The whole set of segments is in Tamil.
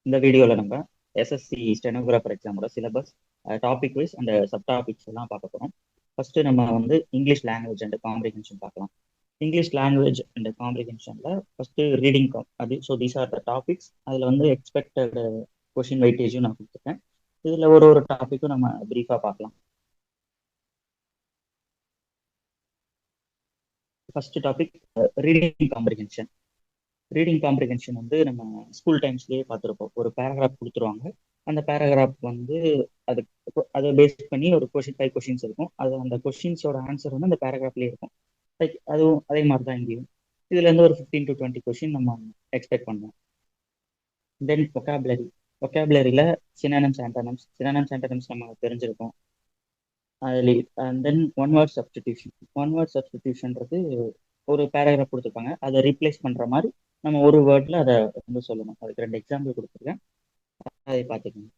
இந்த வீடியோவில் நம்ம எஸ்எஸ்சி ஸ்டெனோகிராஃபர் எக்ஸாமோட syllabus, topic wise and sub topics எல்லாம் பார்க்க போகிறோம். ஃபர்ஸ்ட் நம்ம வந்து இங்கிலீஷ் லாங்குவேஜ் அண்ட் காம்ப்ரிஹென்ஷன் பார்க்கலாம். இங்கிலீஷ் லாங்குவேஜ் அண்ட் காம்ப்ரிஹென்ஷனில் ஃபர்ஸ்ட் ரீடிங் அது. So these are the topics. அதில் வந்து எக்ஸ்பெக்டட் கொஷின் வெயிட்டேஜும் நான் கொடுத்துருக்கேன். இதில் ஒரு ஒரு டாப்பிக்கும் நம்ம ப்ரீஃபாக பார்க்கலாம். First topic reading comprehension. Reading comprehension வந்து நம்ம ஸ்கூல் டைம்ஸ்லேயே பார்த்துருப்போம். ஒரு பேராகிராஃப் கொடுத்துருவாங்க. அந்த பேராகிராஃப் வந்து அது அதை பேஸ் பண்ணி ஒரு கொஷின் 5 கொஷின்ஸ் இருக்கும். அது அந்த கொஷின்ஸோட ஆன்சர் வந்து அந்த பேராகிராஃப்லேயே இருக்கும். லைக் அதுவும் அதே மாதிரி தான் இங்கேயும். இதுலேருந்து ஒரு 15 to 20 கொஷின் நம்ம எக்ஸ்பெக்ட் பண்ணுவோம். தென் ஒக்காபுலரியில் சினானிம்ஸ் ஆண்டனிம்ஸ் நம்ம தெரிஞ்சிருக்கோம். அண்ட் தென் ஒன் வேர்ட் சப்ஸ்டிடியூஷன்றது ஒரு பேராகிராஃப் கொடுத்துருப்பாங்க. அதை ரீப்ளேஸ் பண்ணுற மாதிரி நம்ம ஒரு வேர்டில் அதை வந்து சொல்லணும். அதுக்கு 2 எக்ஸாம்பிள் கொடுத்துருக்கேன், அதை பார்த்துக்கோங்க.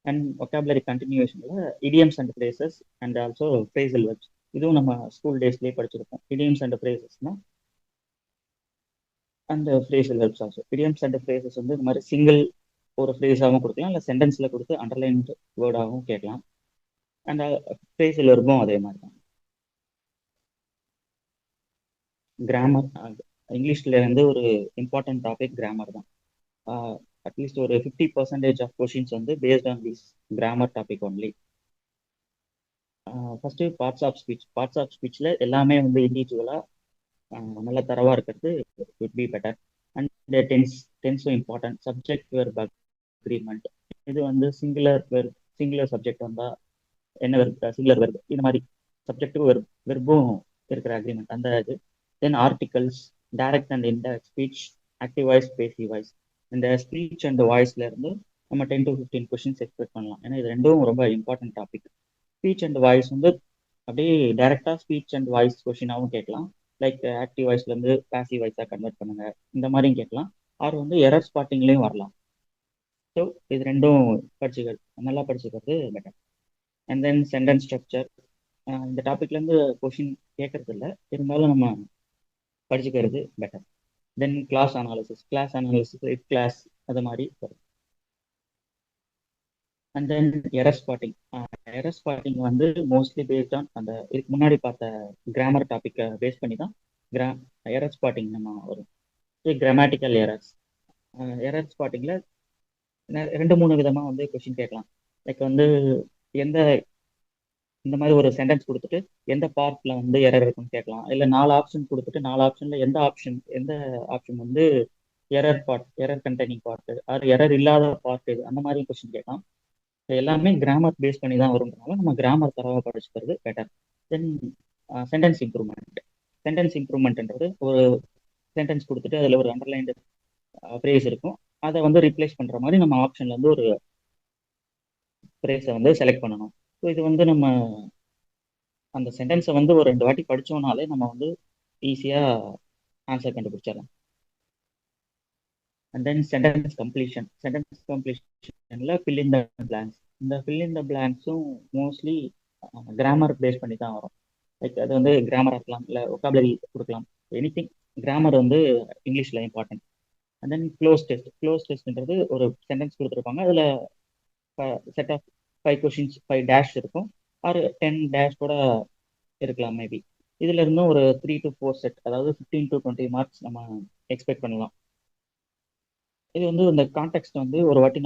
அண்ட் ஒக்காபுலரி கண்டினியூஷனில் idioms and phrases and also phrasal verbs. இதுவும் நம்ம ஸ்கூல் டேஸ்லேயே படிச்சிருப்போம். இடியம்ஸ் அண்ட் ஃப்ரேசஸ்னா அந்த phrasal verbs also. Idioms and phrases வந்து இந்த மாதிரி சிங்கிள் ஒரு ஃப்ரேஸாகவும் கொடுக்கலாம், இல்லை சென்டென்ஸில் கொடுத்து அண்டர்லைன்டு வேர்டாகவும் கேட்கலாம். அண்ட் ஃப்ரேசல் வெர்பும் அதே மாதிரி தான். கிராமர் இங்கிலீஷில் வந்து ஒரு இம்பார்ட்டன்ட் டாபிக் கிராமர் தான். அட்லீஸ்ட் ஒரு 50% ஆஃப் கொஷின்ஸ் வந்து based on this grammar topic only. First parts of ஸ்பீச்சில் எல்லாமே வந்து இண்டிவிஜுவலாக நல்ல தரவாக இருக்கிறது would be better. அண்ட் டென்ஸும் இம்பார்ட்டன்ட். சப்ஜெக்ட் வெர்ப் அக்ரிமெண்ட், இது வந்து சிங்குலர் சப்ஜெக்ட் வந்தால் என்ன வெர்ப், சிங்குலர் வெர்ப், இது மாதிரி சப்ஜெக்ட் வெர்பும் இருக்கிற அக்ரிமெண்ட் அந்த இது. Then articles, direct and indirect speech, active voice, passive voice. இந்த ஸ்பீச் அண்ட் வாய்ஸ்ல இருந்து நம்ம 10 to 15 கொஸ்டின்ஸ் எக்ஸ்பெக்ட் பண்ணலாம். ஏன்னா இது ரெண்டும் ரொம்ப important topic. Speech and voice வந்து அப்படியே டைரக்டா ஸ்பீச் அண்ட் வாய்ஸ் கொஸ்டினாகவும் கேட்கலாம். லைக் ஆக்டிவ் வாய்ஸ்ல இருந்து பேசிவ் வாய்ஸா கன்வெர்ட் பண்ணுங்க, இந்த மாதிரியும் கேட்கலாம். ஆர் வந்து எரர் ஸ்பாட்டிங்லேயும் வரலாம். ஸோ இது ரெண்டும் நல்லா படிச்சுக்கிறது better. And then sentence structure. இந்த டாபிக்லேருந்து கொஷின் கேட்கறது இல்லை, இருந்தாலும் நம்ம படிச்சுக்கிறது better. Then clause analysis if clause அது மாதிரி வரும். அண்ட் தென் எரர் ஸ்பாட்டிங் வந்து மோஸ்ட்லி பேஸ்ட் ஆன் அந்த இதுக்கு முன்னாடி பார்த்த கிராமர் டாப்பிக்கை பேஸ் பண்ணி தான் எரர் ஸ்பாட்டிங் நம்ம வரும். கிராமட்டிக்கல் எரர் ஸ்பாட்டிங்கில் 2-3 விதமாக வந்து கொஷின் கேட்கலாம். லைக் வந்து இந்த மாதிரி ஒரு சென்டென்ஸ் கொடுத்துட்டு எந்த பார்ட்ல வந்து எரர் இருக்குன்னு கேட்கலாம். இல்லை 4 ஆப்ஷன் கொடுத்துட்டு 4 ஆப்ஷன்ல எந்த ஆப்ஷன் வந்து error containing part or error இல்லாத பார்ட் இது, அந்த மாதிரி கொஸ்டின் கேட்கலாம். எல்லாமே கிராமர் பேஸ் பண்ணி தான் வரும்ன்றனால நம்ம கிராமர் தரவா படிச்சுக்கிறது பெட்டர். தென் சென்டென்ஸ் இம்ப்ரூவ்மெண்ட்ன்றது ஒரு சென்டென்ஸ் கொடுத்துட்டு அதில் ஒரு அண்டர்லைன்டு ஃப்ரேஸ் இருக்கும். அதை வந்து ரீப்ளேஸ் பண்ணுற மாதிரி நம்ம ஆப்ஷன்ல இருந்து ஒரு ஃப்ரேஸை வந்து செலக்ட் பண்ணணும். ஸோ இது வந்து நம்ம அந்த சென்டென்ஸை வந்து ஒரு 2 வாட்டி படித்தோம்னாலே நம்ம வந்து ஈஸியாக ஆன்சர் கண்டுபிடிச்சிடலாம். அண்ட் தென் சென்டென்ஸ் கம்ப்ளீஷனில் ஃபில் இன் த பிளாங்க்ஸ். இந்த ஃபில் இன் த பிளாங்க்ஸும் மோஸ்ட்லி கிராமர் பேஸ் பண்ணி தான் வரும். லைக் அது வந்து கிராமர் இருக்கலாம், இல்லை ஒக்காபுலரி கொடுக்கலாம், எனிதிங். கிராமர் வந்து இங்கிலீஷில் இம்பார்ட்டன்ட். அண்ட் தென் க்ளோஸ் டெஸ்ட்ன்றது ஒரு சென்டென்ஸ் கொடுத்துருப்பாங்க. அதில் செட் ஆஃப் 5 கொஷின்ஸ் 5 டேஷ் இருக்கும், ஆர் 10 டேஷ் கூட இருக்கலாம் மேபி. இதுல இருந்தும் ஒரு 3 to 4 செட், அதாவது 15 to 20 மார்க்ஸ் நம்ம எக்ஸ்பெக்ட் பண்ணலாம். இது வந்து இந்த கான்டெக்ட் வந்து ஒரு வாட்டி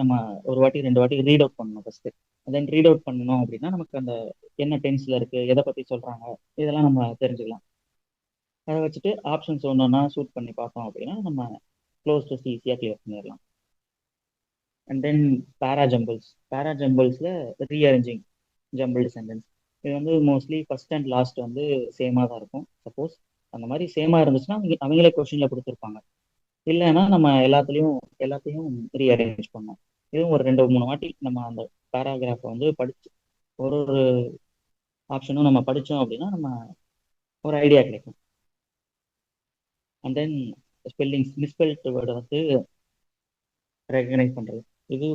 2 வாட்டி ரீட் அவுட் பண்ணணும் ஃபர்ஸ்ட். தென் ரீட் அவுட் பண்ணணும் அப்படின்னா நமக்கு அந்த என்ன டென்ஸ்ல இருக்கு, எதை பத்தி சொல்றாங்க, இதெல்லாம் நம்ம தெரிஞ்சுக்கலாம். அதை வச்சுட்டு ஆப்ஷன்ஸ் ஒன்றுனா சூட் பண்ணி பார்த்தோம் அப்படின்னா நம்ம க்ளோஸ் டெஸ்ட் ஈஸியாக கிளியர் பண்ணிடலாம். அண்ட் தென் பேராஜம்பிள்ஸ்ல ரீஅரேஞ்சிங் ஜம்பிள்டு சென்டென்ஸ். இது வந்து மோஸ்ட்லி ஃபர்ஸ்ட் அண்ட் லாஸ்ட் வந்து சேமாக தான் இருக்கும். சப்போஸ் அந்த மாதிரி சேமாக இருந்துச்சுன்னா அவங்களே கொஸ்டின்ல கொடுத்துருப்பாங்க. இல்லைன்னா நம்ம எல்லாத்தையும் ரீஅரேஞ்ச் பண்ணோம். இதுவும் ஒரு 2-3 வாட்டி நம்ம அந்த பேராகிராஃபை வந்து படிச்சு ஒரு ஆப்ஷனும் நம்ம படித்தோம் அப்படின்னா நம்ம ஒரு ஐடியா கிடைக்கும். அண்ட் தென் மிஸ்பெல்ட் வேர்டை வந்து ரெகனைஸ் பண்ணுறது. இது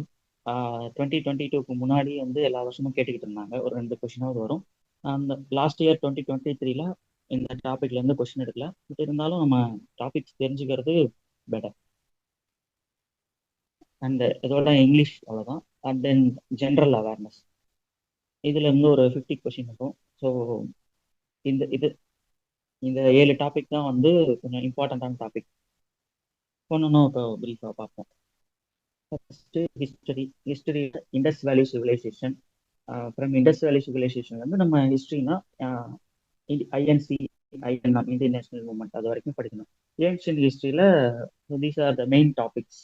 2022க்கு முன்னாடி வந்து எல்லா வருஷமும் கேட்டுக்கிட்டு இருந்தாங்க. ஒரு 2 கொஷினாவது வரும். அந்த லாஸ்ட் இயர் 2023ல இந்த டாபிக்ல இருந்து கொஸ்டின் எடுக்கல. பட் இருந்தாலும் நம்ம டாபிக்ஸ் தெரிஞ்சுக்கிறது பெட்டர். அண்ட் இதோட இங்கிலீஷ் அவ்வளோதான். அண்ட் தென் ஜென்ரல் அவேர்னஸ், இதுல இருந்து ஒரு 50 கொஷின் இருக்கும். ஸோ இந்த இது இந்த 7 டாபிக் தான் வந்து கொஞ்சம் இம்பார்ட்டண்ட்டான டாபிக். ஒன்றும் இப்போ ப்ரீஃபாக பார்ப்போம். First history. History Indus valley civilization. From Indus valley civilization வந்து நம்ம ஹிஸ்ட்ரினா INC, INM, Indian national movement, அது வரைக்கும் படிக்கணும். ஏன்ஷியன் ஹிஸ்டரியில் these are the main topics.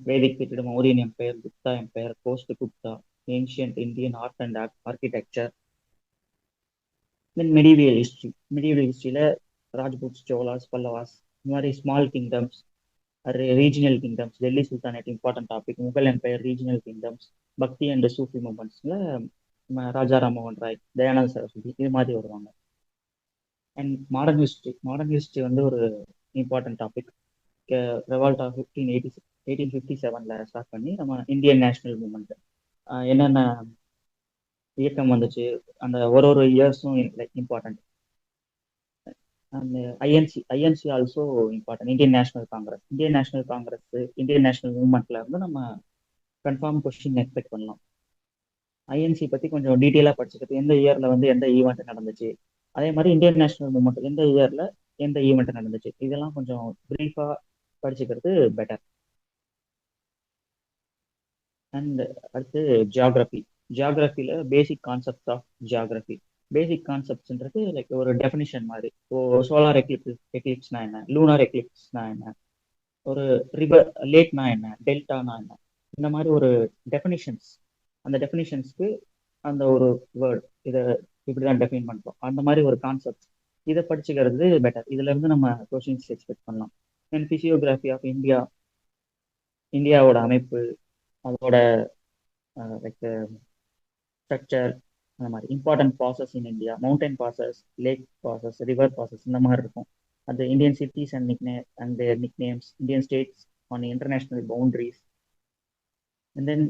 Vedic period, Mauryan empire, Gupta empire, post Gupta, ancient Indian art and architecture. Then medieval history. Medieval ஹிஸ்ட்ரியில் ராஜ்புட்ஸ், சோலாஸ், பல்லவாஸ், இந்த மாதிரி small kingdoms, regional kingdoms, Delhi sultanate important topic, Mughal empire, regional kingdoms, Bhakti and சூஃபி மூமெண்ட்ஸில் ராஜா ராம்மோகன் ராய், தயானந்த சரஸ்வதி, இது மாதிரி வருவாங்க. And modern history. Modern history வந்து ஒரு important topic. Revolt of 1857 start பண்ணி நம்ம இந்தியன் நேஷனல் மூவ்மெண்ட் என்னென்ன இயக்கம் வந்துச்சு, அந்த ஒரு இயர்ஸும் like important. And INC also important. Indian national congress. Indian national congress, Indian national மூவ்மெண்ட்ல இருந்து நம்ம கன்ஃபார்ம் கொஸ்டின் எக்ஸ்பெக்ட் பண்ணலாம். ஐஎன்சி பத்தி கொஞ்சம் டீட்டெயிலாக படிச்சுக்கிறது, எந்த இயர்ல வந்து எந்த ஈவெண்ட் நடந்துச்சு, அதே மாதிரி இந்தியன் நேஷனல் மூவ்மெண்ட் எந்த இயர்ல எந்த ஈவெண்ட் நடந்துச்சு, இதெல்லாம் கொஞ்சம் பிரீஃபா படிச்சுக்கிறது பெட்டர். அண்ட் அடுத்து ஜியாகிரபி. ஜியாகிரபியில் basic concept of geography. Basic கான்செப்ட்ன்றது லைக் ஒரு டெஃபினிஷன் மாதிரி. இப்போ சோலார் எக்லிப்ஸ்னா என்ன, லூனார் எக்லிப்ஸ்னா என்ன, ஒரு ரிவர் லேக்னா என்ன, டெல்டானா என்ன, இந்த மாதிரி ஒரு டெஃபினிஷன்ஸ். அந்த டெஃபினிஷன்ஸ்க்கு அந்த ஒரு வேர்ட், இதை இப்படிதான் டெஃபைன் பண்ணுறோம், அந்த மாதிரி ஒரு கான்செப்ட். இதை படிச்சுக்கிறது பெட்டர். இதுல இருந்து நம்ம கொஸ்டின்ஸ் எக்ஸ்பெக்ட் பண்ணலாம். And physiography of India. இந்தியாவோட அமைப்பு, அதோட லைக் ஸ்ட்ரக்சர், அந்த மாதிரி important process in India, mountain process, lake process, river process, இந்த மாதிரி இருக்கும். அது Indian cities and nicknames, Indian states on international boundaries, and then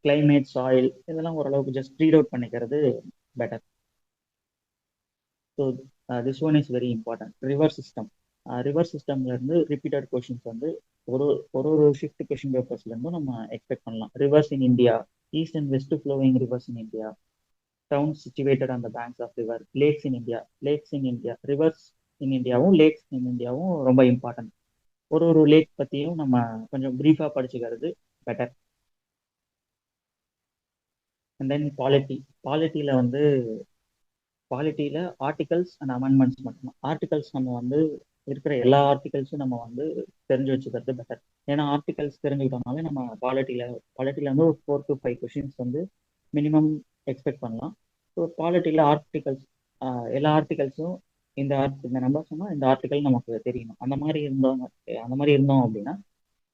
climate, soil, இதெல்லாம் ஓரளவுக்கு ஜஸ்ட் ரீட் அவுட் பண்ணிக்கிறது better. So this one is very important. River system. River சிஸ்டம்ல இருந்து ரிப்பீட்டட் கொஷின்ஸ் வந்து ஒரு ஒரு ஷிஃப்ட் கொஷின் பேப்பர்ஸ்ல இருந்தும் நம்ம எக்ஸ்பெக்ட் பண்ணலாம். Rivers in India, east and west flowing rivers in India, towns situated on the banks of river, lakes in India. Lakes in India, rivers in இந்தியாவும் லேக்ஸ் இன் இந்தியாவும் ரொம்ப இம்பார்ட்டன்ட். ஒரு லேக் பற்றியும் நம்ம கொஞ்சம் ப்ரீஃபாக படிச்சுக்கிறது பெட்டர். And then polity. பாலிட்டியில் வந்து பாலிட்டியில் ஆர்டிகல்ஸ் அண்ட் அமெண்ட்மெண்ட்ஸ் மட்டும்தான். ஆர்டிகல்ஸ் நம்ம வந்து இருக்கிற எல்லா ஆர்டிகல்ஸும் நம்ம வந்து தெரிஞ்சு வச்சுக்கிறது பெட்டர். ஏன்னா ஆர்டிகல்ஸ் தெரிஞ்சுக்கிட்டோம்னாலே நம்ம பாலிட்டியில் வந்து ஒரு 4 to 5 கொஷின்ஸ் வந்து மினிமம் எக்ஸ்பெக்ட் பண்ணலாம். ஸோ பாலிட்டியில் ஆர்டிகல்ஸ், எல்லா ஆர்டிகல்ஸும் இந்த நம்பர் சொன்னால் இந்த ஆர்டிகல் நமக்கு தெரியணும். அந்த மாதிரி இருந்தோம் அப்படின்னா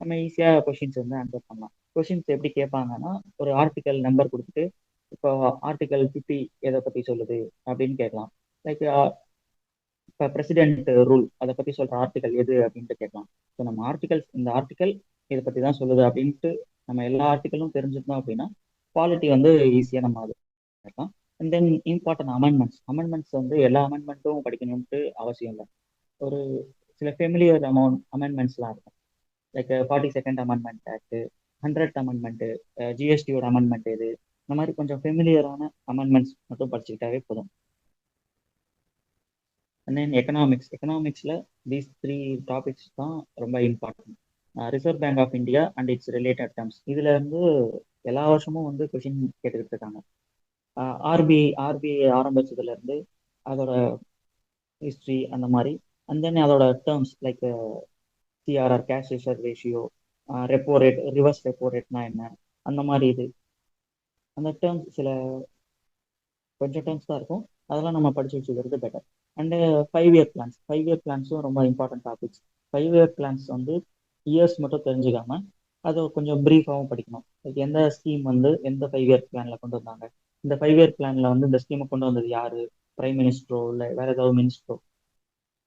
நம்ம ஈஸியாக கொஷின்ஸ் வந்து ஆன்சர் பண்ணலாம். கொஷின்ஸ் எப்படி கேட்பாங்கன்னா, ஒரு ஆர்டிகல் நம்பர் கொடுத்துட்டு இப்போ ஆர்டிகல் 50 எதை பற்றி சொல்லுது அப்படின்னு கேட்கலாம். லைக் இப்போ பிரசிடென்ட் ரூல் அதை பற்றி சொல்கிற ஆர்டிகல் எது அப்படின்ட்டு கேட்கலாம். ஸோ நம்ம இந்த ஆர்டிகல் இதை பற்றி தான் சொல்லுது அப்படின்ட்டு நம்ம எல்லா ஆர்டிக்கலும் தெரிஞ்சுக்கணும் அப்படின்னா குவாலிட்டி வந்து ஈஸியாக நம்ம அது கேட்கலாம். அண்ட் தென் இம்பார்ட்டன்ட் அமெண்ட்மெண்ட்ஸ் வந்து எல்லா அமெண்ட்மெண்ட்டும் படிக்கணும்ட்டு அவசியம் இல்லை. ஒரு சில ஃபெமிலியர் அமெண்ட்மெண்ட்ஸ்லாம் இருக்கும். Like 42nd amendment act, 100th amendment, ஜிஎஸ்டியோட அமெண்ட்மெண்ட் எது, இந்த மாதிரி கொஞ்சம் ஃபெமிலியரான அமெண்ட்மெண்ட்ஸ் மட்டும் படிச்சுக்கிட்டாவே போதும். அண்ட் தென் எக்கனாமிக்ஸில் தீஸ் 3 டாபிக்ஸ் தான் ரொம்ப important. Reserve bank of India and its related terms. இதுல இருந்து எல்லா வருஷமும் வந்து கொஷின் கேட்டுக்கிட்டு இருக்காங்க. ஆர்பிஐ ஆரம்பிச்சதுல இருந்து அதோட ஹிஸ்ட்ரி அந்த மாதிரி. அண்ட் தென் அதோட terms like CRR, cash reserve ratio, repo rate, reverse repo ரேட்னா என்ன, அந்த மாதிரி அந்த டேர்ம்ஸ் கொஞ்சம் டேர்ம்ஸ் தான் இருக்கும். அதெல்லாம் நம்ம படிச்சு வச்சுக்கிறது better. And 5 year plans. 5 year பிளான்ஸும் ரொம்ப இம்பார்ட்டன்ட் டாபிக்ஸ். 5 இயர் பிளான்ஸ் வந்து இயர்ஸ் மட்டும் தெரிஞ்சுக்காம அதை கொஞ்சம் ப்ரீஃபாகவும் படிக்கணும். லைக் எந்த ஸ்கீம் வந்து எந்த 5 இயர் பிளான்ல கொண்டு வந்தாங்க, இந்த 5 இயர் பிளான்ல வந்து இந்த ஸ்கீமை கொண்டு வந்தது யாரு, பிரைம் மினிஸ்டரோ இல்லை வேற ஏதாவது மினிஸ்டரோ,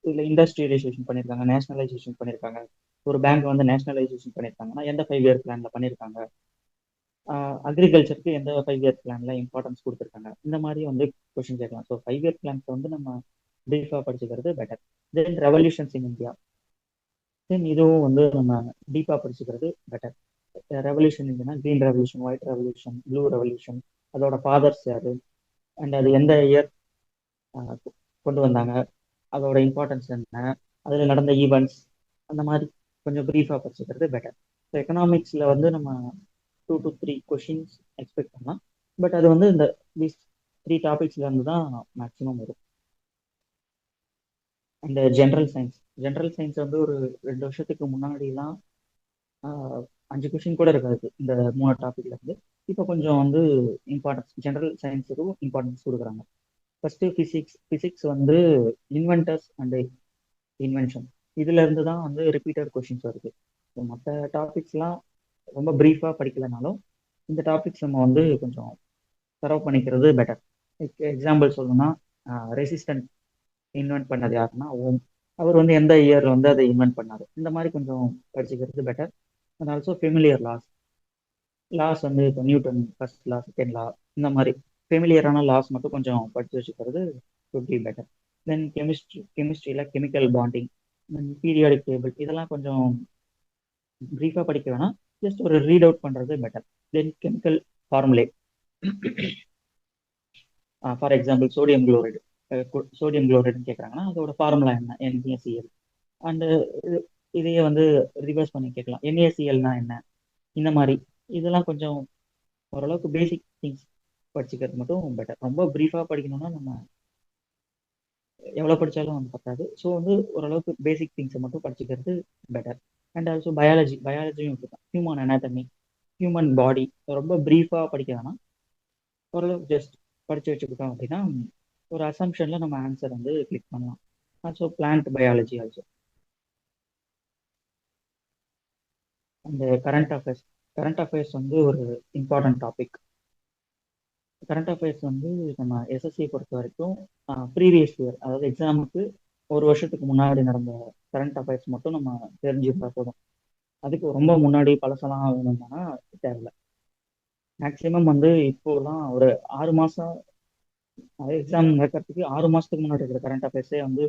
இல்லை இண்டஸ்ட்ரியலைசேஷன் பண்ணியிருக்காங்க, நேஷனலைசேஷன் பண்ணியிருக்காங்க, ஒரு பேங்க் வந்து நேஷனலைசேஷன் பண்ணியிருக்காங்கன்னா எந்த 5 இயர் பிளான்ல பண்ணியிருக்காங்க, அக்ரிகல்ச்சருக்கு எந்த 5 இயர் பிளான்ல இம்பார்ட்டன்ஸ் கொடுத்துருக்காங்க, இந்த மாதிரி வந்து கொஸ்டின் கேட்கலாம். ஸோ 5 இயர் பிளான்ஸ் வந்து நம்ம பிரீஃபாக படிச்சுக்கிறது better. Then revolutions in India. Then இதுவும் வந்து நம்ம டீப்பாக படிச்சுக்கிறது பெட்டர். ரெவல்யூஷன் இருந்துன்னா green revolution, white revolution, blue revolution, அதோட ஃபாதர்ஸ் யாரு, அண்ட் அது எந்த இயர் கொண்டு வந்தாங்க, அதோட இம்பார்ட்டன்ஸ் என்ன, அதில் நடந்த ஈவெண்ட்ஸ், அந்த மாதிரி கொஞ்சம் ப்ரீஃபாக படிச்சுக்கிறது பெட்டர். ஸோ எக்கனாமிக்ஸில் வந்து நம்ம 2 to 3 எக்ஸ்பெக்ட் பண்ணலாம். பட் அது வந்து இந்த தீஸ் 3 டாபிக்ஸ்ல இருந்து தான் மேக்ஸிமம் வரும். அந்த ஜென்ரல் சயின்ஸ் வந்து ஒரு 2 வருஷத்துக்கு முன்னாடிலாம் 5 கொஷின் கூட இருக்காது இந்த 3 டாபிக்ல இருந்து. இப்போ கொஞ்சம் வந்து இம்பார்ட்டன்ஸ், ஜென்ரல் சயின்ஸுக்கும் இம்பார்ட்டன்ஸ் கொடுக்குறாங்க. ஃபர்ஸ்ட் பிசிக்ஸ் வந்து இன்வென்டர்ஸ் அண்ட் இன்வென்ஷன், இதுல இருந்து தான் வந்து ரிப்பீட்டட் கொஷின்ஸ் வருது. மற்ற டாபிக்ஸ்லாம் ரொம்ப ப்ரீஃபாக படிக்கலைனாலும் இந்த டாபிக்ஸ் நம்ம வந்து கொஞ்சம் சர்வ் பண்ணிக்கிறது பெட்டர். எக்ஸாம்பிள் சொல்லணும்னா ரெசிஸ்டன்ட் இன்வென்ட் பண்ணது யாருன்னா ஓம். அவர் வந்து எந்த இயர்ல வந்து அதை இன்வென்ட் பண்ணாரு, இந்த மாதிரி கொஞ்சம் படிச்சுக்கிறது better. And also familiar laws வந்து இப்போ Newton first law, second law, இந்த மாதிரி ஃபெமிலியரான லாஸ் மட்டும் கொஞ்சம் படிச்சு வச்சுக்கிறது would be பெட்டர். தென் கெமிஸ்ட்ரியில் கெமிக்கல் பாண்டிங், பீரியாடிக் டேபிள், இதெல்லாம் கொஞ்சம் ப்ரீஃபாக படிக்க வேணாம், ஜஸ்ட் ஒரு ரீட் அவுட் பண்ணுறது better. Then chemical formulae, for example sodium குளோரைடுன்னு கேட்குறாங்கன்னா அதோட ஃபார்முலா என்ன, NaCl. அண்டு இதையே வந்து ரிவர்ஸ் பண்ணி கேட்கலாம், NaClனா என்ன, இந்த மாதிரி. இதெல்லாம் கொஞ்சம் ஓரளவுக்கு பேசிக் திங்ஸ் படிச்சுக்கிறது மட்டும் பெட்டர். ரொம்ப ப்ரீஃபாக படிக்கணும்னா நம்ம எவ்வளோ படித்தாலும் வந்து பத்தாது. ஸோ வந்து ஓரளவுக்கு பேசிக் திங்ஸை மட்டும் படிச்சுக்கிறது பெட்டர். அண்ட் ஆல்சோ பயாலஜியும் இப்படிதான். ஹியூமன் அனாட்டமி, ஹியூமன் பாடி ரொம்ப ப்ரீஃபாக படிக்க வேணாம், ஓரளவுக்கு ஜஸ்ட் படித்து வச்சுக்கிட்டோம் அப்படின்னா ஒரு அசம்ஷனில் நம்ம ஆன்சர் வந்து கிளிக் பண்ணலாம். Also plant biology also. அந்த கரண்ட் அஃபேர்ஸ் வந்து ஒரு இம்பார்ட்டன்ட் டாபிக். கரண்ட் அஃபேர்ஸ் வந்து நம்ம எஸ்எஸ்சியை பொறுத்த வரைக்கும் ப்ரீவியஸ் இயர், அதாவது எக்ஸாமுக்கு 1 வருஷத்துக்கு முன்னாடி நடந்த கரண்ட் அஃபேர்ஸ் மட்டும் நம்ம தெரிஞ்சுக்கிட்டா போதும். அதுக்கு ரொம்ப முன்னாடி பழசெல்லாம் வேணும்னா தேவையில்ல. மேக்ஸிமம் வந்து இப்போலாம் ஒரு 6 மாதம், அதாவது எக்ஸாம் நடக்கிறதுக்கு 6 மாதத்துக்கு முன்னாடி இருக்கிற கரண்ட் அஃபேர்ஸே வந்து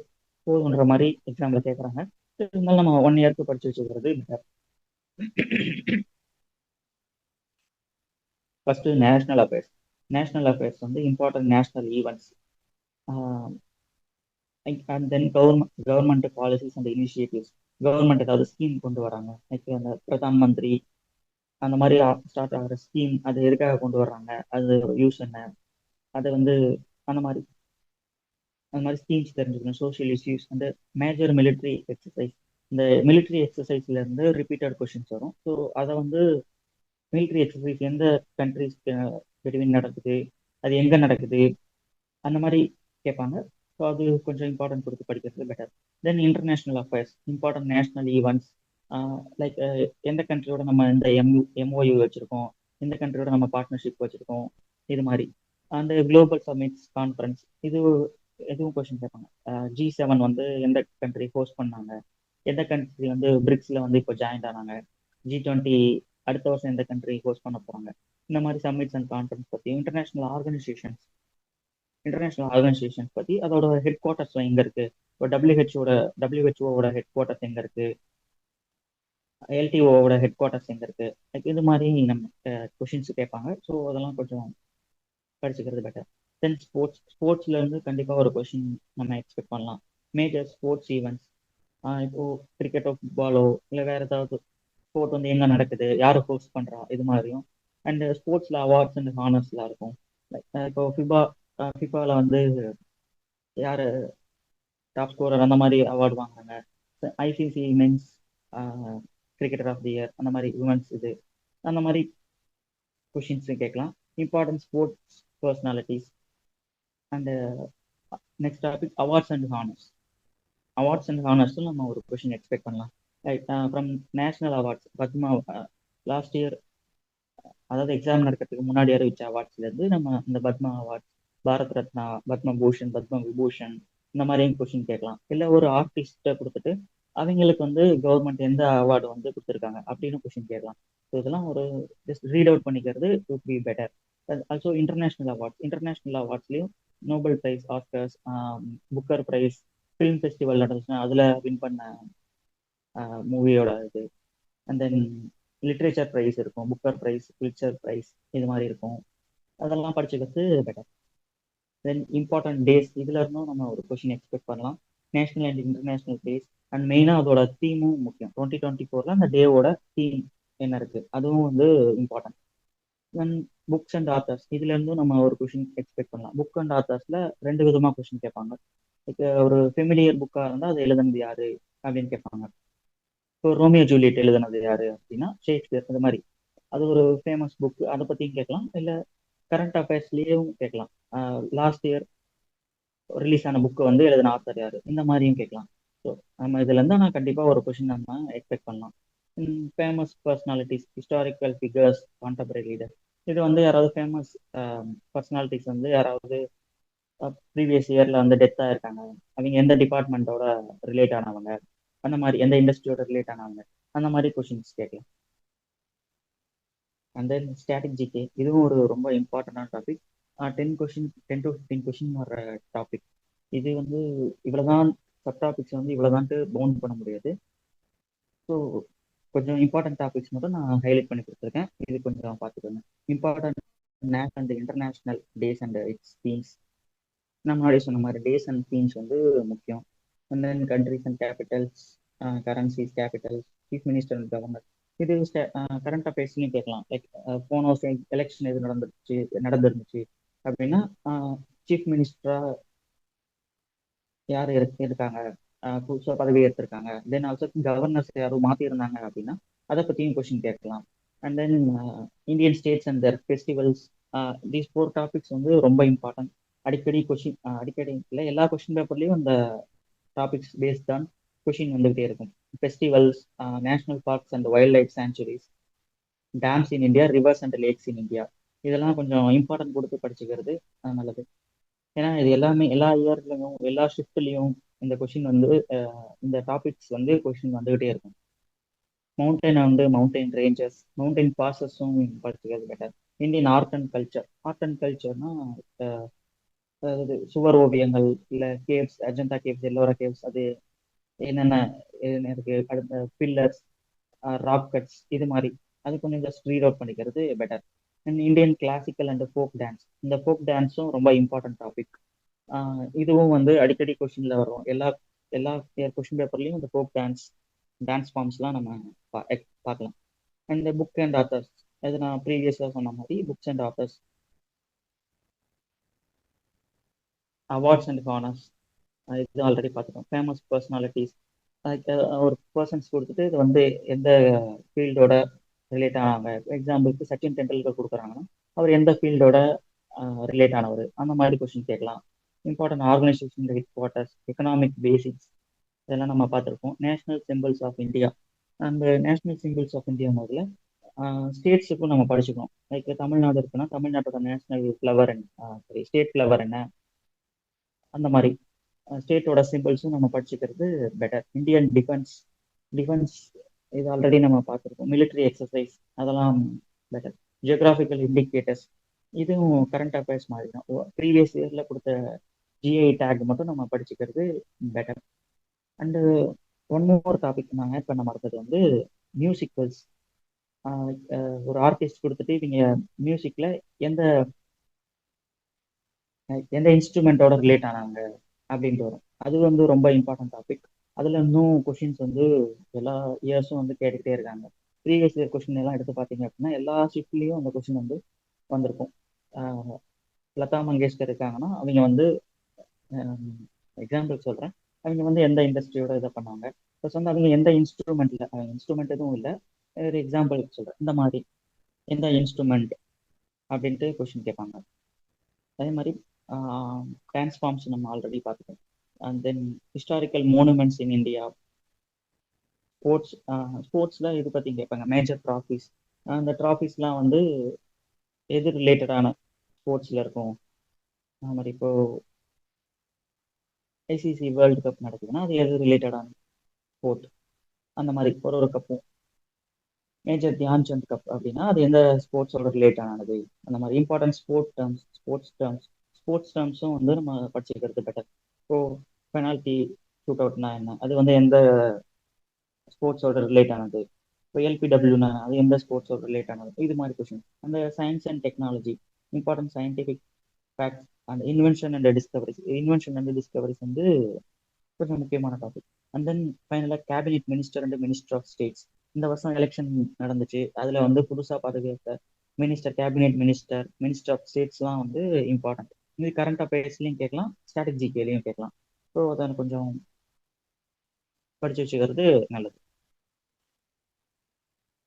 போதுன்ற மாதிரி எக்ஸாமில் கேட்குறாங்க. இருந்தாலும் நம்ம 1 இயருக்கு படிச்சு வச்சுக்கிறது பெட்டர். ஃபர்ஸ்ட் நேஷனல் அஃபேர்ஸ் வந்து important national events, and then government policies and initiatives. Government ஏதாவது ஸ்கீம் கொண்டு வராங்க, லைக் அந்த பிரதான் மந்திரி, அந்த மாதிரி ஸ்டார்ட் ஆகிற ஸ்கீம், அது எதுக்காக கொண்டு வர்றாங்க, அது யூஸ் என்ன, அதை வந்து அந்த மாதிரி ஸ்கீம்ஸ் தெரிஞ்சுக்கணும். சோஷியல் இஷ்யூஸ், அந்த மேஜர் மிலிட்ரி எக்ஸசைஸ், இந்த மிலிட்ரி எக்ஸசைஸ்ல இருந்து ரிப்பீட்டட் கொஷின்ஸ் வரும். ஸோ அதை வந்து மிலிட்ரி எக்ஸசைஸ் எந்த கண்ட்ரிஸ் பிட்வீன் நடக்குது, அது எங்கே நடக்குது, அந்த மாதிரி கேட்பாங்க. ஸோ அது கொஞ்சம் இம்பார்ட்டன்ட் கொடுத்து படிக்கிறது பெட்டர். தென் international affairs, important national events, like எந்த கண்ட்ரியோட நம்ம இந்த MOU வச்சுருக்கோம், எந்த கண்ட்ரியோட நம்ம பார்ட்னர்ஷிப் வச்சுருக்கோம், இது மாதிரி. அந்த குளோபல் சமிட்ஸ் கான்ஃபரன்ஸ், எதுவும் கொஸ்டின் கேட்பாங்க. G7 வந்து எந்த கண்ட்ரி ஹோஸ்ட் பண்ணாங்க, எந்த கண்ட்ரி வந்து பிரிக்ஸில் வந்து இப்போ ஜாயின் ஆனாங்க, G20 அடுத்த வருஷம் எந்த கண்ட்ரி ஹோஸ்ட் பண்ண போகிறாங்க, இந்த மாதிரி சமிட்ஸ் அண்ட் கான்ஃபரன்ஸ் பற்றி. இன்டர்நேஷனல் ஆர்கனைசேஷன்ஸ் பற்றி, அதோட ஹெட் குவார்ட்டர்ஸ் எங்கே இருக்குது, இப்போ WHO ஹெட் குவார்ட்டர்ஸ் எங்கே இருக்குது, LTOவோட ஹெட் குவார்ட்டர்ஸ் எங்கே இருக்குது, லைக் இது மாதிரி நம்ம கொஷின்ஸ் கேட்பாங்க. ஸோ அதெல்லாம் கொஞ்சம் படிச்சுக்கிறது பெட்டர். தென் ஸ்போர்ட்ஸ்ல இருந்து கண்டிப்பாக ஒரு கொஷின் நம்ம எக்ஸ்பெக்ட் பண்ணலாம். மேஜர் ஸ்போர்ட்ஸ் ஈவெண்ட்ஸ், இப்போ கிரிக்கெட்டோ ஃபுட்பாலோ இல்லை வேற ஏதாவது ஸ்போர்ட் வந்து எங்கே நடக்குது, யார் ஹோஸ்ட் பண்ணுறா, இது மாதிரியும். அண்ட் ஸ்போர்ட்ஸில் அவார்ட்ஸ் அண்ட் ஹானர்ஸ்லாம் இருக்கும். லைக் இப்போ ஃபிஃபாவில் வந்து யார் டாப் ஸ்கோரர், அந்த மாதிரி அவார்டு வாங்குறாங்க. ICC men's cricketer of the year, அந்த மாதிரி உமன்ஸ் இது, அந்த மாதிரி கொஷின்ஸ் கேட்கலாம். Important sports personalities. And next topic awards and ஹானர்ஸும் நம்ம ஒரு கொஷின் எக்ஸ்பெக்ட் பண்ணலாம். Like from national awards, Padma last year, அதாவது எக்ஸாம் நடக்கிறதுக்கு முன்னாடி அறிவிச்ச அவார்ட்ஸ்லேருந்து நம்ம இந்த பத்மா அவார்ட்ஸ், பாரத் ரத்னா, பத்மபூஷன், பத்ம விபூஷன், இந்த மாதிரியும் கொஷின் கேட்கலாம். இல்லை ஒரு ஆர்டிஸ்ட்டை கொடுத்துட்டு அவங்களுக்கு வந்து கவர்மெண்ட் எந்த அவார்டு வந்து கொடுத்துருக்காங்க அப்படின்னு கொஷின் கேட்கலாம். ஸோ இதெல்லாம் ஒரு ஜஸ்ட் ரீட் அவுட் பண்ணிக்கிறது would be better. Also international அவார்ட்ஸ்லையும் Nobel prize, Oscars, Booker prize, film festival நடந்துச்சுன்னா அதில் வின் பண்ண மூவியோட இது. அண்ட் தென் லிட்ரேச்சர் ப்ரைஸ் இருக்கும், புக்கர் ப்ரைஸ், பிலிட்சர் ப்ரைஸ், இது மாதிரி இருக்கும். அதெல்லாம் படிச்சுக்கிறது பெட்டர். தென் இம்பார்ட்டன்ட் டேஸ், இதுல இருந்தும் நம்ம ஒரு கொஷின் எக்ஸ்பெக்ட் பண்ணலாம். National and international days, and மெயினாக அதோட தீமும் முக்கியம். 2024 அந்த டேவோட தீம் என்ன இருக்கு, அதுவும் வந்து important. Then books and authors, இதுல இருந்தும் நம்ம ஒரு கொஷின் எக்ஸ்பெக்ட் பண்ணலாம். புக் அண்ட் ஆத்தர்ஸ்ல ரெண்டு விதமா கொஷின் கேட்பாங்க. லைக் ஒரு ஃபெமிலியர் புக்கா இருந்தால் அது எழுதுனது யாரு அப்படின்னு கேட்பாங்க. இப்போ ரோமியோ ஜூலியட் எழுதுனது யாரு அப்படின்னா ஷேக்ஸ்பியர். அது மாதிரி அது ஒரு ஃபேமஸ் புக், அதை பத்தியும் கேட்கலாம். இல்ல கரண்ட் அஃபேர்ஸ்லயும் கேட்கலாம். லாஸ்ட் இயர் ரிலீஸ் ஆன புக்கு வந்து எழுதின ஆத்தர் யாரு, இந்த மாதிரியும் கேட்கலாம். ஸோ நம்ம இதுல இருந்தா நான் கண்டிப்பா ஒரு கொஷின் நம்ம எக்ஸ்பெக்ட் பண்ணலாம். Famous personalities, historical figures, contemporary leader, இது வந்து யாராவது ஃபேமஸ் பர்சனாலிட்டிஸ் வந்து யாராவது ப்ரீவியஸ் இயர்ல வந்து டெத் ஆயிருக்காங்க, அவங்க எந்த டிபார்ட்மெண்ட்டோட ரிலேட் ஆனவங்க, அந்த மாதிரி எந்த இண்டஸ்ட்ரியோட ரிலேட் ஆனவங்க, அந்த மாதிரி கொஷின்ஸ் கேட்கலாம். அண்ட் தென் ஸ்டாட்டிக் ஜிகே, இதுவும் ஒரு ரொம்ப இம்பார்ட்டண்டான டாபிக். 10 to 15 கொஷின் வர டாபிக். இது வந்து இவ்வளவுதான், சப் டாபிக்ஸ் வந்து இவ்வளவுதான்ட்டு பவுண்ட் பண்ண முடியாது. ஸோ கொஞ்சம் இம்பார்ட்டன்ட் டாபிக்ஸ் மட்டும் நான் ஹைலைட் பண்ணி கொடுத்துருக்கேன், இது கொஞ்சம் பார்த்துக்கோங்க. Important national and international days and it's themes. நான் முன்னாடி சொன்ன மாதிரி டேஸ் அண்ட் தீம்ஸ் வந்து முக்கியம். And then countries and Capitals, currencies, Capitals, chief minister and governor. இது கரண்ட் அஃபேர்ஸ்லையும் கேட்கலாம். லைக் போன வருஷம் எலெக்ஷன் எது நடந்துருந்துச்சு அப்படின்னா சீஃப் மினிஸ்டரா யார் இருக்காங்க, புதுசாக பதவி எடுத்திருக்காங்க. தென் ஆல்சோ கவர்னர்ஸ் யாரும் மாற்றி இருந்தாங்க அப்படின்னா அதை பற்றியும் கொஸ்டின் கேட்கலாம். And then Indian states and their festivals, these 4 topics வந்து ரொம்ப இம்பார்ட்டன்ட். அடிக்கடி கொஷின், அடிக்கடி இல்லை, எல்லா கொஷின் பேப்பர்லையும் அந்த டாபிக்ஸ் பேஸ்ட் தான் கொஷின் வந்துகிட்டே இருக்கும். Festivals, national parks and wildlife sanctuaries, dams in India, rivers and lakes in India, இதெல்லாம் கொஞ்சம் இம்பார்ட்டன்ட் கொடுத்து படிச்சுக்கிறது நல்லது. ஏன்னா இது எல்லாமே எல்லா இயர்லையும் எல்லா ஷிஃப்ட்லையும் இந்த கொஷின் வந்து இந்த டாபிக்ஸ் வந்து கொஷின் வந்துகிட்டே இருக்கும். மவுண்டைன் வந்து மவுண்டைன் ரேஞ்சஸ், மவுண்டைன் பாசஸும் படிச்சுக்கிறது better. Indian art and culture, art and கல்ச்சர்னா அதாவது சுவர் ஓவியங்கள், இல்லை caves, Ajanta caves, Ellora caves, அது என்னென்ன இருக்கு, அடுத்த பில்லர்ஸ், ராக் கட்ஸ், இது மாதிரி அது கொஞ்சம் ஜஸ்ட் ரீட் அவுட் பண்ணிக்கிறது better. And Indian classical and folk dance, இந்த ஃபோக் டான்ஸும் ரொம்ப இம்பார்ட்டன்ட் டாபிக். இதுவும் வந்து அடிக்கடி கொஷின்ல வரும். எல்லா எல்லா கொஷின் பேப்பர்லையும் இந்த ஃபோக் டான்ஸ் ஃபார்ம்ஸ்லாம் நம்ம பார்க்கலாம். அண்ட் புக் அண்ட் ஆத்தர்ஸ், அது நான் ப்ரீவியஸாக சொன்ன மாதிரி books and authors, awards and honours, இது ஆல்ரெடி பார்த்துட்டோம். ஃபேமஸ் பர்சனாலிட்டிஸ், ஒரு பர்சன்ஸ் கொடுத்துட்டு இது வந்து எந்த ஃபீல்டோட ரிலேட் ஆனாங்க. எக்ஸாம்பிளுக்கு சச்சின் டெண்டுல்கர் கொடுக்குறாங்கன்னா அவர் எந்த ஃபீல்டோட ரிலேட் ஆனவர், அந்த மாதிரி கொஸ்டின் கேட்கலாம். Important organisation head quarters, economic basics, இதெல்லாம் நம்ம பார்த்துருப்போம். நேஷனல் சிம்பிள்ஸ் ஆஃப் இந்தியா, அந்த நேஷனல் சிம்பிள்ஸ் ஆஃப் இந்தியா முதல்ல ஸ்டேட்ஸுக்கும் நம்ம படிச்சுக்கணும். லைக் தமிழ்நாடு இருக்குன்னா தமிழ்நாட்டோட national flower sorry state flower என்ன, அந்த மாதிரி ஸ்டேட்டோட சிம்பிள்ஸும் நம்ம படிச்சுக்கிறது பெட்டர். இந்தியன் டிஃபென்ஸ் இது ஆல்ரெடி நம்ம பார்த்துருக்கோம். மிலிட்ரி எக்ஸசைஸ், அதெல்லாம் பெட்டர். ஜியோகிராஃபிக்கல் இண்டிகேட்டர்ஸ், இதுவும் கரண்ட் அஃபேர்ஸ் மாதிரி தான். ப்ரீவியஸ் இயர்ல கொடுத்த ஜிஐ டேக் மட்டும் நம்ம படிச்சுக்கிறது better. And one more topic நான் ஆட் பண்ண மறந்தது வந்து மியூசிக்கல்ஸ். ஒரு ஆர்டிஸ்ட் கொடுத்துட்டு இவங்க மியூசிக்ல எந்த எந்த இன்ஸ்ட்ருமெண்ட்டோட ரிலேட் ஆனாங்க அப்படின்ட்டு வரும். அது வந்து ரொம்ப இம்பார்ட்டன்ட் டாபிக். அதுல இன்னும் கொஷின்ஸ் வந்து எல்லா இயர்ஸும் வந்து கேட்டுக்கிட்டே இருக்காங்க. ப்ரீவியஸ் இயர் கொஷின் எல்லாம் எடுத்து பார்த்தீங்க அப்படின்னா எல்லா ஷிஃப்ட்லேயும் அந்த கொஷின் வந்து வந்திருக்கும். லதா மங்கேஷ்கர் இருக்காங்கன்னா அவங்க வந்து எக்ஸாம்பிள் சொல்கிறேன், அவங்க வந்து எந்த இண்டஸ்ட்ரியோட இதை பண்ணாங்க, ப்ளஸ் வந்து அவங்க எந்த இன்ஸ்ட்ருமெண்ட்ல, இன்ஸ்ட்ருமெண்ட் எதுவும் இல்லை, ஒரு எக்ஸாம்பிள் சொல்கிறேன், இந்த மாதிரி எந்த இன்ஸ்ட்ருமெண்ட் அப்படின்ட்டு கொஷின் கேட்பாங்க. அதே மாதிரி டிரான்ஸ்ஃபார்ம்ஸ் நம்ம ஆல்ரெடி பார்த்துட்டோம். And then historical monuments in India, ஸ்போர்ட்ஸில் இது பற்றி கேட்பாங்க. மேஜர் ட்ராஃபிஸ், அந்த ட்ராஃபிஸ்லாம் வந்து எது ரிலேட்டடான ஸ்போர்ட்ஸில் இருக்கும். அது மாதிரி இப்போ ஐசிசி வேர்ல்டு கப் நடக்குதுன்னா அது எது ரிலேட்டடான ஸ்போர்ட், அந்த மாதிரி ஒரு கப்பும். மேஜர் தியான்சந்த் கப் அப்படின்னா அது எந்த ஸ்போர்ட்ஸோட ரிலேட் ஆனது, அந்த மாதிரி இம்பார்ட்டன்ட் ஸ்போர்ட்ஸ் டேர்ம்ஸும் வந்து நம்ம படிச்சுக்கிறது பெட்டர். இப்போ பெனால்டி ஷூட் அவுட்னா என்ன, அது வந்து எந்த ஸ்போர்ட்ஸோட ரிலேட் ஆனது. இப்போ எல்பிடபிள்யூனா அது எந்த ஸ்போர்ட்ஸோட ரிலேட் ஆனது, இது மாதிரி கொஷின். அந்த science and technology, important scientific facts and invention and discoveries வந்து கொஞ்சம் முக்கியமான டாபிக். அண்ட் தென் ஃபைனலாக cabinet minister and minister of states. இந்த வருஷம் எலெக்ஷன் நடந்துச்சு, அதில் வந்து புதுசாக பதவியேற்ற minister, cabinet minister, minister of ஸ்டேட்ஸ்லாம் வந்து இம்பார்ட்டன்ட். இது கரண்ட் அஃபேர்ஸ்லையும் கேட்கலாம், ஸ்ட்ராட்டஜிக்கையிலையும் கேட்கலாம். ஸோ அதை கொஞ்சம் படிச்சு வச்சுக்கிறது நல்லது.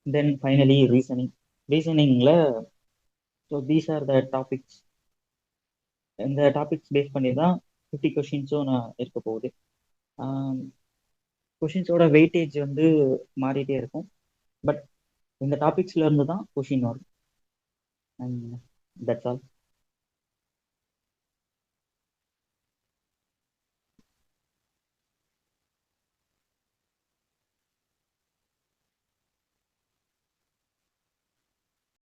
தென் ஃபைனலி ரீசனிங்கில் so these are the topics. இந்த டாபிக்ஸ் பேஸ் பண்ணி தான் 50 கொஷின்ஸும் நான் இருக்க போகுது. கொஷின்ஸோட வெயிட்டேஜ் வந்து மாறிட்டே இருக்கும், பட் இந்த டாபிக்ஸ்ல இருந்து தான் கொஷின் வரும். And that's all.